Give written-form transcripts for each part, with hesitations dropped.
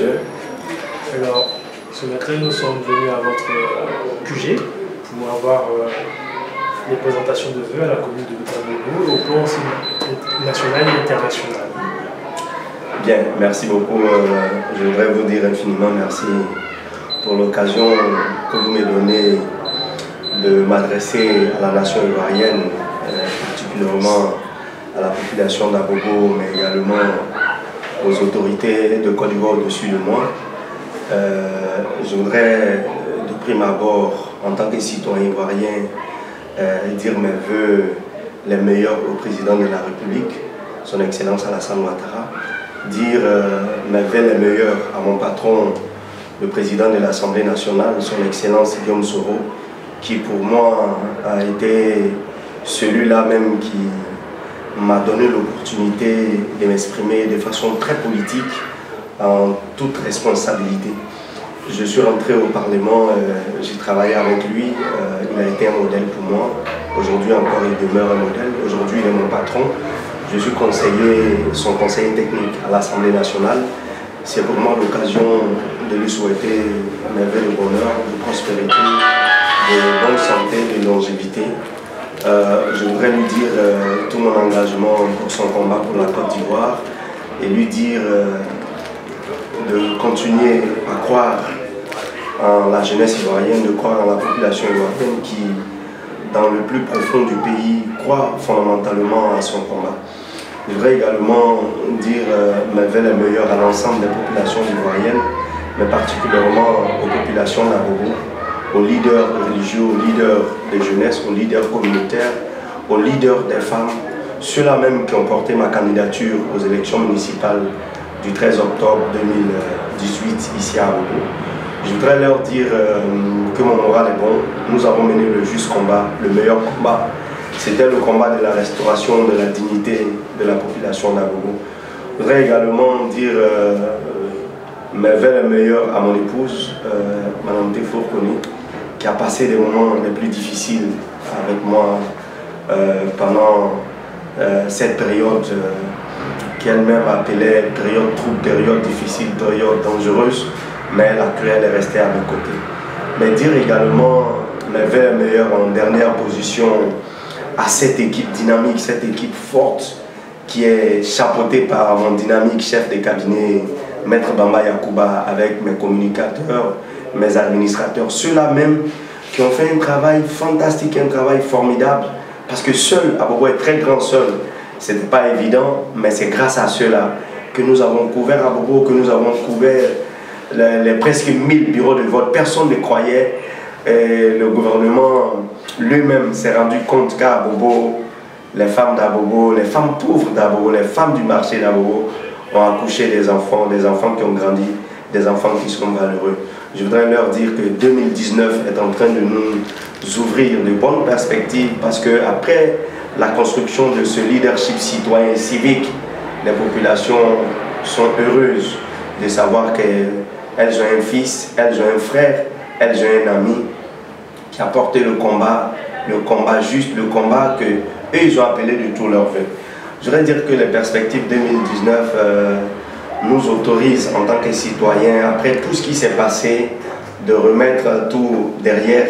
monsieur? Alors, ce matin, nous sommes venus à votre QG pour avoir les présentations de vœux à la commune de Bobo, au plan aussi national et international. Bien, merci beaucoup. Je voudrais vous dire infiniment merci pour l'occasion que vous me donnez de m'adresser à la nation ivoirienne, particulièrement à la population d'Abobo, mais également aux autorités de Côte d'Ivoire au-dessus de moi. Je voudrais, de prime abord, en tant que citoyen ivoirien, dire mes vœux les meilleurs au président de la République, son Excellence Alassane Ouattara, dire mes vœux les meilleurs à mon patron, le président de l'Assemblée nationale, son Excellence Guillaume Soro, qui pour moi a été celui-là même qui m'a donné l'opportunité de m'exprimer de façon très politique, en toute responsabilité. Je suis rentré au Parlement, j'ai travaillé avec lui, il a été un modèle pour moi. Aujourd'hui encore, il demeure un modèle. Aujourd'hui, il est mon patron. Je suis conseiller, son conseiller technique à l'Assemblée nationale. C'est pour moi l'occasion de lui souhaiter mes vœux de bonheur, de prospérité, de bonne santé, de longévité. Je voudrais lui dire tout mon engagement pour son combat pour la Côte d'Ivoire et lui dire de continuer à croire en la jeunesse ivoirienne, de croire en la population ivoirienne qui, dans le plus profond du pays, croit fondamentalement à son combat. Je voudrais également dire mes vœux les meilleurs à l'ensemble des populations ivoiriennes, mais particulièrement aux populations d'Abobo, aux leaders religieux, aux leaders de jeunesse, aux leaders communautaires, aux leaders des femmes, ceux-là même qui ont porté ma candidature aux élections municipales du 13 octobre 2018 ici à Abobo. Je voudrais leur dire que mon moral est bon. Nous avons mené le juste combat, le meilleur combat. C'était le combat de la restauration de la dignité de la population d'Abobo. Je voudrais également dire mes vœux les meilleurs à mon épouse, Mme Tefour Koni, qui a passé des moments les plus difficiles avec moi pendant cette période qu'elle-même appelait période trouble, période difficile, période dangereuse, mais elle a cru, elle est restée à mes côtés. Mais dire également mes vœux meilleurs en dernière position à cette équipe dynamique, cette équipe forte qui est chapeautée par mon dynamique chef de cabinet, Maître Bamba Yacouba, avec mes communicateurs, mes administrateurs, ceux-là même qui ont fait un travail fantastique, un travail formidable, parce que seul, Abobo est très grand seul, ce n'était pas évident, mais c'est grâce à ceux-là que nous avons couvert Abobo, que nous avons couvert les presque 1000 bureaux de vote. Personne ne croyait, et le gouvernement lui-même s'est rendu compte qu'à Abobo, les femmes d'Abobo, les femmes pauvres d'Abobo, les femmes du marché d'Abobo ont accouché des enfants qui ont grandi, des enfants qui sont valeureux. Je voudrais leur dire que 2019 est en train de nous ouvrir de bonnes perspectives parce qu'après la construction de ce leadership citoyen et civique, les populations sont heureuses de savoir qu'elles ont un fils, elles ont un frère, elles ont un ami qui a porté le combat juste, le combat qu'eux ils ont appelé de tout leur vœu. Je voudrais dire que les perspectives 2019 nous autorisent en tant que citoyens, après tout ce qui s'est passé, de remettre tout derrière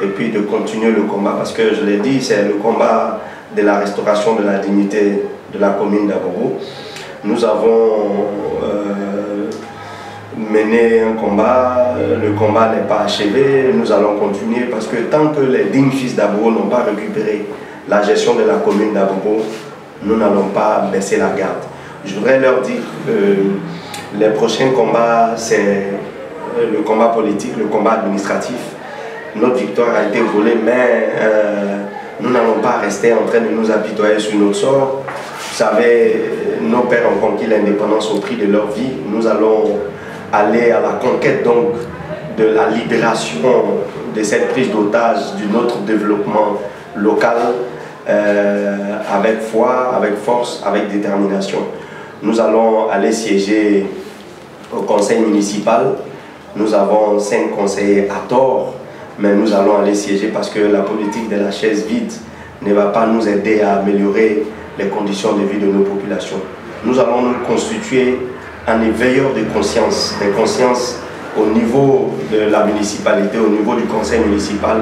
et puis de continuer le combat. Parce que je l'ai dit, c'est le combat de la restauration de la dignité de la commune d'Abobo. Nous avons mené un combat, le combat n'est pas achevé, nous allons continuer parce que tant que les dignes fils d'Abobo n'ont pas récupéré la gestion de la commune d'Abobo, nous n'allons pas baisser la garde. Je voudrais leur dire que les prochains combats, c'est le combat politique, le combat administratif. Notre victoire a été volée, mais nous n'allons pas rester en train de nous apitoyer sur notre sort. Vous savez, nos pères ont conquis l'indépendance au prix de leur vie. Nous allons aller à la conquête donc de la libération de cette prise d'otage, de notre développement local, avec foi, avec force, avec détermination. Nous allons aller siéger au conseil municipal. Nous avons 5 conseillers à tort, mais nous allons aller siéger parce que la politique de la chaise vide ne va pas nous aider à améliorer les conditions de vie de nos populations. Nous allons nous constituer en éveilleur de conscience, des consciences au niveau de la municipalité, au niveau du conseil municipal,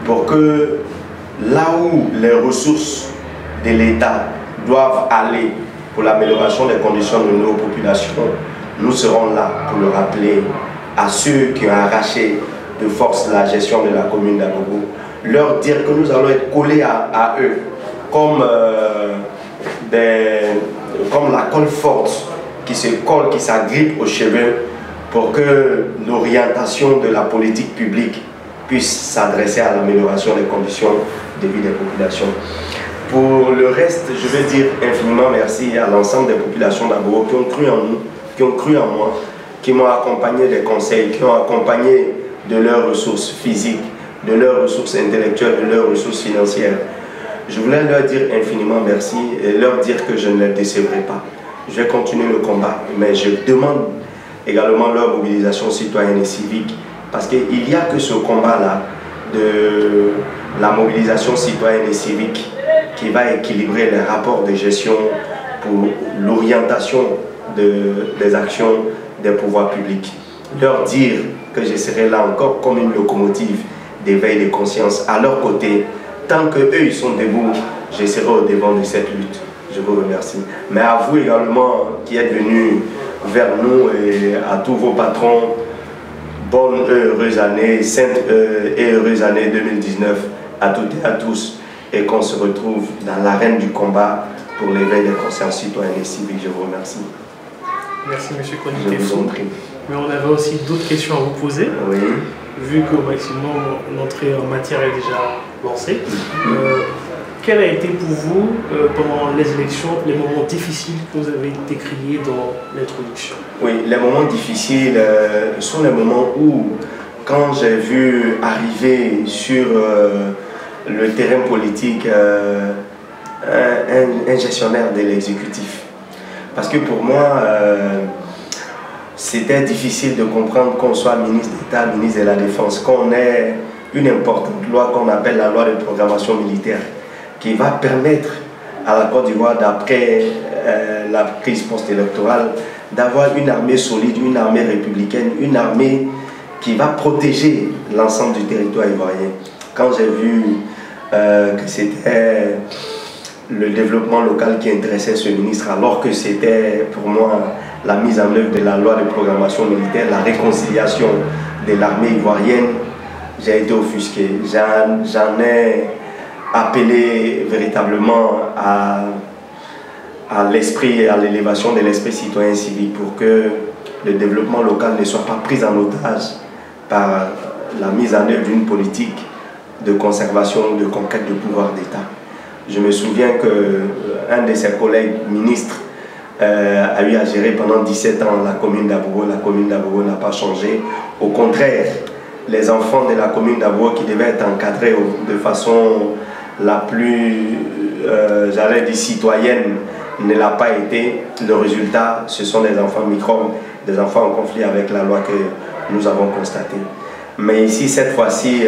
pour que là où les ressources de l'État doivent aller pour l'amélioration des conditions de nos populations, nous serons là pour le rappeler à ceux qui ont arraché de force la gestion de la commune d'Abobo, leur dire que nous allons être collés à eux comme la colle forte qui se colle, qui s'agrippe aux cheveux pour que l'orientation de la politique publique puisse s'adresser à l'amélioration des conditions de vie des populations. Pour le reste, je vais dire infiniment merci à l'ensemble des populations d'Abobo qui ont cru en nous, qui ont cru en moi, qui m'ont accompagné des conseils, qui ont accompagné de leurs ressources physiques, de leurs ressources intellectuelles, de leurs ressources financières. Je voulais leur dire infiniment merci et leur dire que je ne les décevrai pas. Je vais continuer le combat, mais je demande également leur mobilisation citoyenne et civique, parce qu'il n'y a que ce combat-là de la mobilisation citoyenne et civique qui va équilibrer les rapports de gestion pour l'orientation des actions des pouvoirs publics. Leur dire que je serai là encore comme une locomotive d'éveil des consciences à leur côté. Tant qu'eux ils sont debout, je serai au devant de cette lutte. Je vous remercie. Mais à vous également qui êtes venus vers nous et à tous vos patrons, bonne et heureuse année, sainte et heureuse année 2019 à toutes et à tous, et qu'on se retrouve dans l'arène du combat pour l'éveil des consciences citoyennes et civiques. Je vous remercie. Merci M. Je vous en prie. Mais on avait aussi d'autres questions à vous poser. Oui. Vu qu'au maximum l'entrée en matière est déjà lancée. Quel a été pour vous, pendant les élections, les moments difficiles que vous avez décriés dans l'introduction? Oui, les moments difficiles sont les moments où, quand j'ai vu arriver sur le terrain politique un gestionnaire de l'exécutif. Parce que pour moi, c'était difficile de comprendre qu'on soit ministre d'État, ministre de la Défense, qu'on ait une importante loi qu'on appelle la loi de programmation militaire, qui va permettre à la Côte d'Ivoire, d'après la crise post-électorale, d'avoir une armée solide, une armée républicaine, une armée qui va protéger l'ensemble du territoire ivoirien. Quand j'ai vu que c'était le développement local qui intéressait ce ministre, alors que c'était pour moi la mise en œuvre de la loi de programmation militaire, la réconciliation de l'armée ivoirienne, j'ai été offusqué. J'en ai appelé véritablement à l'esprit et à l'élévation de l'esprit citoyen civique pour que le développement local ne soit pas pris en otage par la mise en œuvre d'une politique de conservation, de conquête de pouvoir d'État. Je me souviens qu'un de ses collègues ministres a eu à gérer pendant 17 ans la commune d'Abobo. La commune d'Abobo n'a pas changé. Au contraire, les enfants de la commune d'Abobo qui devaient être encadrés de façon la plus, j'allais dire, citoyenne, ne l'a pas été. Le résultat, ce sont des enfants microbes, des enfants en conflit avec la loi que nous avons constaté. Mais ici, cette fois-ci,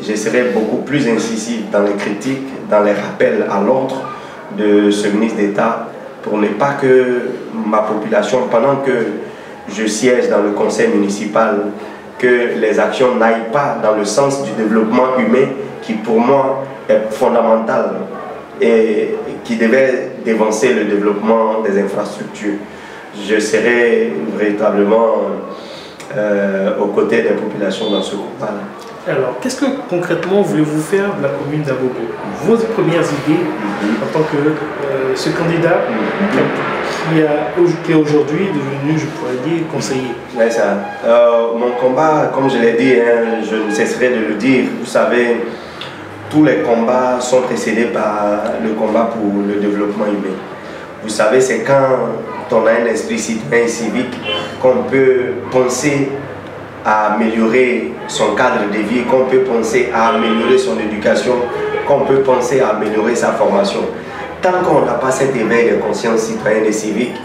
je serai beaucoup plus incisif dans les critiques, dans les rappels à l'ordre de ce ministre d'État pour ne pas que ma population, pendant que je siège dans le conseil municipal, que les actions n'aillent pas dans le sens du développement humain qui pour moi est fondamental et qui devait dévancer le développement des infrastructures. Je serai véritablement aux côtés des populations dans ce combat-là. Alors, qu'est-ce que concrètement voulez-vous faire de la commune d'Abobo? Vos premières idées en tant que ce candidat qui est aujourd'hui devenu, je pourrais dire, conseiller. Ouais, ça. Mon combat, comme je l'ai dit, hein, je ne cesserai de le dire, vous savez, tous les combats sont précédés par le combat pour le développement humain. Vous savez, c'est quand on a un esprit citoyen et civique qu'on peut penser à améliorer son cadre de vie, qu'on peut penser à améliorer son éducation, qu'on peut penser à améliorer sa formation. Tant qu'on n'a pas cet éveil de conscience citoyenne et civique,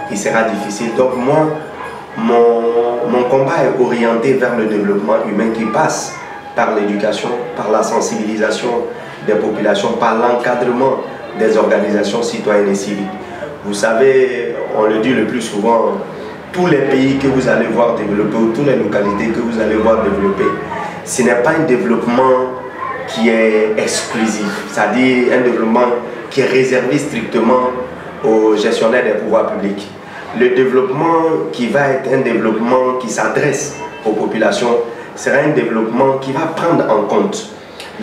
il sera difficile. Donc moi, mon combat est orienté vers le développement humain qui passe par l'éducation, par la sensibilisation des populations, par l'encadrement des organisations citoyennes et civiques. Vous savez, on le dit le plus souvent, tous les pays que vous allez voir développer, ou toutes les localités que vous allez voir développer, ce n'est pas un développement qui est exclusif, c'est-à-dire un développement qui est réservé strictement aux gestionnaires des pouvoirs publics. Le développement qui va être un développement qui s'adresse aux populations sera un développement qui va prendre en compte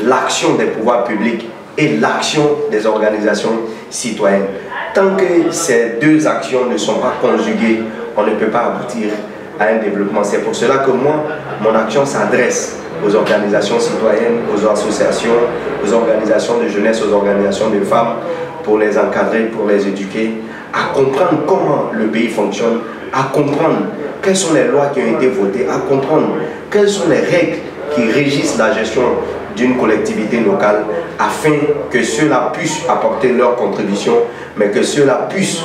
l'action des pouvoirs publics et l'action des organisations citoyennes. Tant que ces deux actions ne sont pas conjuguées, on ne peut pas aboutir à un développement. C'est pour cela que moi, mon action s'adresse aux organisations citoyennes, aux associations, aux organisations de jeunesse, aux organisations de femmes, pour les encadrer, pour les éduquer, à comprendre comment le pays fonctionne, à comprendre quelles sont les lois qui ont été votées, à comprendre quelles sont les règles qui régissent la gestion d'une collectivité locale, afin que ceux-là puissent apporter leur contribution, mais que ceux-là puissent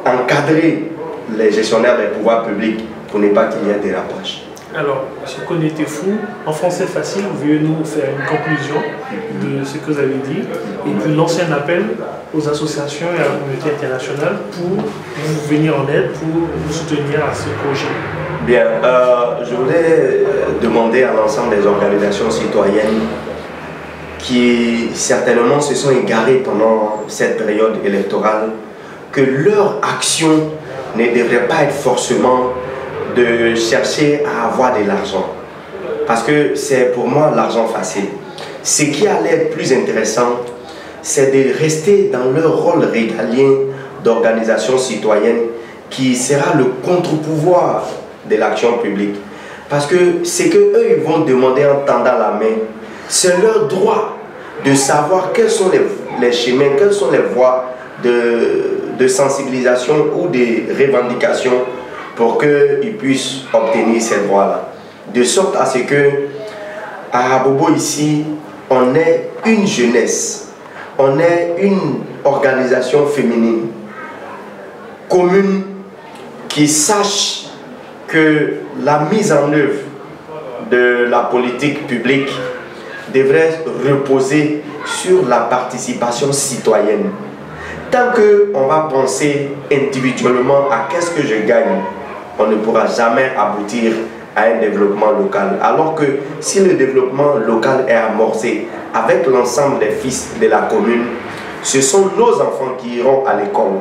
encadrer les gestionnaires des pouvoirs publics pour ne pas qu'il y ait dérapage. Alors, M. Konetefou, en français facile, veuillez nous faire une conclusion de ce que vous avez dit et puis lancer un appel aux associations et à la communauté internationale pour vous venir en aide, pour vous soutenir à ce projet. Bien, je voulais demander à l'ensemble des organisations citoyennes qui certainement se sont égarées pendant cette période électorale que leur action ne devrait pas être forcément de chercher à avoir de l'argent, parce que c'est pour moi l'argent facile. Ce qui allait être plus intéressant, c'est de rester dans leur rôle régalien d'organisation citoyenne qui sera le contre-pouvoir de l'action publique. Parce que ce qu'eux ils vont demander en tendant la main, c'est leur droit de savoir quels sont les chemins, quelles sont les voies de sensibilisation ou de revendication pour qu'ils puissent obtenir ces droits-là. De sorte à ce que à Abobo ici, on est une jeunesse, on est une organisation féminine commune qui sache que la mise en œuvre de la politique publique devrait reposer sur la participation citoyenne. Tant qu'on va penser individuellement à qu'est-ce que je gagne, on ne pourra jamais aboutir à un développement local. Alors que si le développement local est amorcé avec l'ensemble des fils de la commune, ce sont nos enfants qui iront à l'école,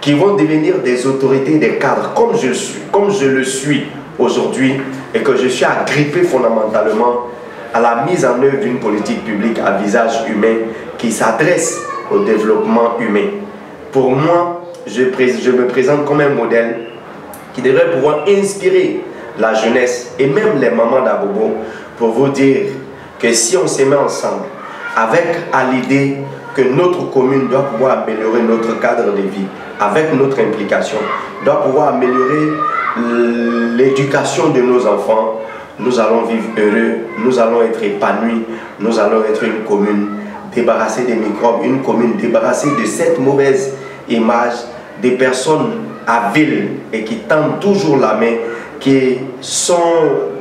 qui vont devenir des autorités, des cadres, comme je le suis aujourd'hui, et que je suis agrippé fondamentalement à la mise en œuvre d'une politique publique à visage humain qui s'adresse au développement humain. Pour moi, je me présente comme un modèle qui devrait pouvoir inspirer la jeunesse et même les mamans d'Abobo pour vous dire que si on se met ensemble avec à l'idée que notre commune doit pouvoir améliorer notre cadre de vie, avec notre implication, doit pouvoir améliorer l'éducation de nos enfants, nous allons vivre heureux, nous allons être épanouis, nous allons être une commune débarrassée des microbes, une commune débarrassée de cette mauvaise image des personnes aviles et qui tendent toujours la main, qui sont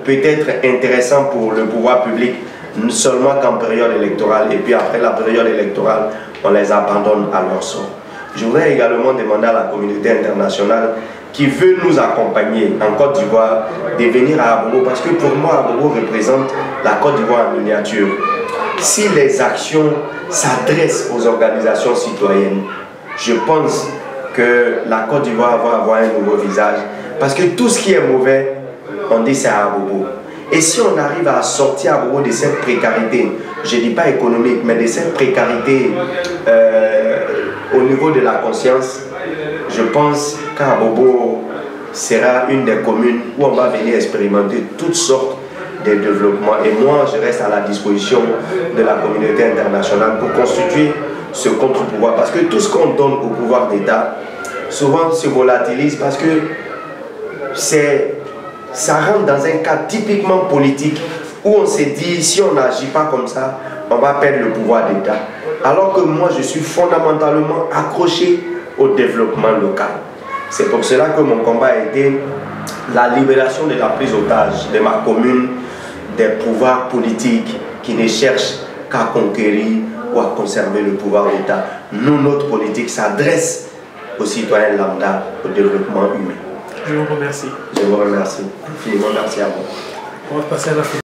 peut-être intéressants pour le pouvoir public seulement qu'en période électorale, et puis après la période électorale, on les abandonne à leur sort. Je voudrais également demander à la communauté internationale qui veut nous accompagner en Côte d'Ivoire de venir à Abobo, parce que pour moi, Abobo représente la Côte d'Ivoire en miniature. Si les actions s'adressent aux organisations citoyennes, je pense que la Côte d'Ivoire va avoir un nouveau visage, parce que tout ce qui est mauvais, on dit c'est à Abobo. Et si on arrive à sortir Abobo de cette précarité, je ne dis pas économique, mais de cette précarité au niveau de la conscience, je pense qu'Abobo sera une des communes où on va venir expérimenter toutes sortes de développements. Et moi, je reste à la disposition de la communauté internationale pour constituer ce contre-pouvoir. Parce que tout ce qu'on donne au pouvoir d'État, souvent se volatilise parce que ça rentre dans un cadre typiquement politique où on se dit, si on n'agit pas comme ça, on va perdre le pouvoir d'État. Alors que moi, je suis fondamentalement accroché au développement local. C'est pour cela que mon combat a été la libération de la prise otage de ma commune, des pouvoirs politiques qui ne cherchent qu'à conquérir ou à conserver le pouvoir d'État. Nous, notre politique s'adresse aux citoyens lambda, au développement humain. Je vous remercie. Je vous remercie. Infiniment merci à vous. On va passer à la fin.